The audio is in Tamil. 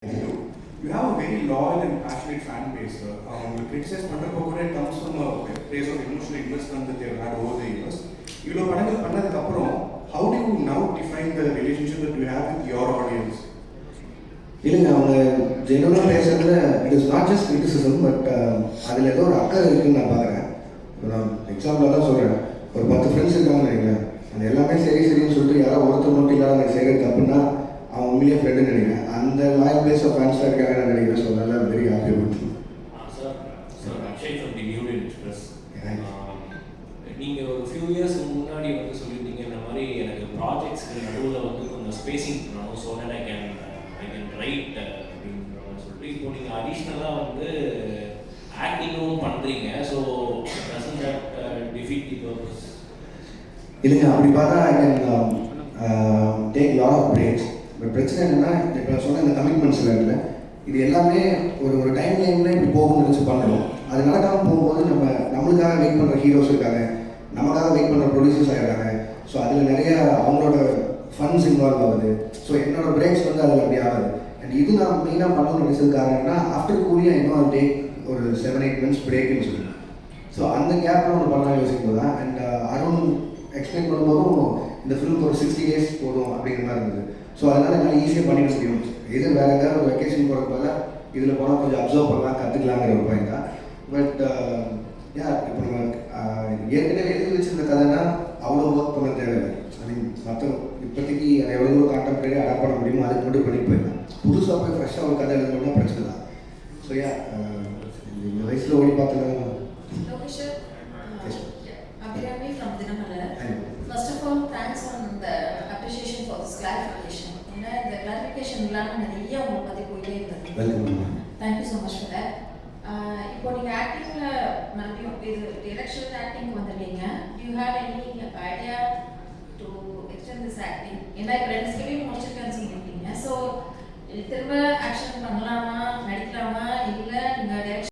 You have a very loyal and passionate fan base. The criticize Pandra comes from a place of emotional investment that they've had over the years. How do you now define the relationship that you have with your audience? இல்லைங்க, அவங்க ஜென்வனாக பேசுகிறதுல it is not just criticism, but அதில் ஏதோ ஒரு அக்கறை இருக்குதுன்னு நான் பார்க்குறேன். நான் எக்ஸாம்பிளாக தான் சொல்கிறேன். ஒரு 10 ஃப்ரெண்ட்ஸ் இருக்காங்கன்னு நினைக்கிறேன். அது எல்லாமே சரின்னு சொல்லிட்டு யாரோ ஒருத்தர் மட்டும் இல்லாத செய்கிறது தப்புன்னா அவன் உண்மையிலேயே ஃப்ரெண்டுன்னு நினைக்கிறேன். அந்த லாயல் பேஸ் ஆஃப் ஃபேன்ஸாக இருக்காங்கன்னு நான் நினைக்கிறேன். ஸோ நல்லா வெரி ஹாப்பி அபவுட் யூ. நீங்கள் ஒரு ஃபியூ இயர்ஸ் முன்னாடி வந்து சொல்லியிருந்தீங்க இந்த மாதிரி எனக்கு ப்ராஜெக்ட்ஸ்க்கு நடுவில் வந்து கொஞ்சம் ஸ்பேசிங் பண்ணணும், so that I can write அப்படின்ற மாதிரி சொல்லிட்டு இப்போ நீங்கள் அடிஷ்னலாக வந்து ஆக்டிங்கும் பண்ணுறீங்க. So doesn't that defeat the purpose? இல்லைங்க, அப்படி பார்த்தா I can take lot of breaks. But பிரச்சனை என்னென்னா, இப்போ சொன்ன இந்த கமிட்மெண்ட்ஸில் இல்லை, இது எல்லாமே ஒரு டைம் லைனில் இப்படி போகணும்னு நினச்சி பண்ணணும். அது நடக்காமல் போகும்போது நம்மளுக்காக வெயிட் பண்ணுற ஹீரோஸ் இருக்காங்க, நமக்காக வெயிட் பண்ணுற ப்ரொடியூசர்ஸ் ஆகிடுறாங்க. ஸோ அதில் நிறைய அவங்களோட ஃபண்ட்ஸ் இன்வால்வ் ஆகுது. ஸோ என்னோடய பிரேக்ஸ் வந்து அதில் அப்படி ஆகுது. அண்ட் இது நான் மெயினாக பண்ணணும்னு நினச்சதுக்காக என்னன்னா, ஆஃப்டர் கூலியாக இன்னும் டேக் ஒரு 7-8 months பிரேக்குன்னு சொல்லி. ஸோ அந்த கேப்பில் ஒன்று பண்ணலாம் யோசிக்கும் போது தான். அண்ட் அருண் எக்ஸ்பிளைன் பண்ணும்போதும் இந்த ஃபிலிம் ஒரு 60 days போதும் அப்படிங்கிற மாதிரி இருந்தது. ஸோ அதனால் என்னால் ஈஸியாக பண்ணிட முடியும். இது வேறு ஏதாவது ஒரு வெக்கேஷன் போகிறப்பல இதில் போனால் கொஞ்சம் அப்சர்வ் பண்ணலாம், கற்றுக்கலாங்கிற ஒரு பாயிண்ட் தான். பட் இப்போ நம்ம ஏற்கனவே எழுதி வச்சிருந்த கதைன்னா அவ்வளோ ஒர்க் பண்ண தேவையில்லை. ஐ மீன் மற்ற இப்போதைக்கு அதை எவ்வளோ கான்டெம்பரரி அடாப்ட் பண்ண முடியுமோ அதுக்கு மட்டும் பண்ணி போயிடலாம். புதுசாக போய் ஃப்ரெஷ்ஷாக ஒரு கதை எழுதணும்னா பிரச்சனை தான். ஸோ இந்த வயசில் ஓடி பார்த்தது. Abhirami from Dinamalar. First of all, thanks on the appreciation for this clarification. ஏன்னா இந்த கிளாரிஃபிகேஷன் இல்லாமல் நிறைய உங்களை பற்றி போயிட்டே இருந்தது. Thank you so much for that. இப்போ நீங்கள் ஆக்டிங்கில் மறுபடியும் இது டிரெக்ஷன் ஆக்டிங் வந்திருக்கீங்க. To you have any idea to extend this acting? ஏன்னா இப்போ 2 ஃபிலிம்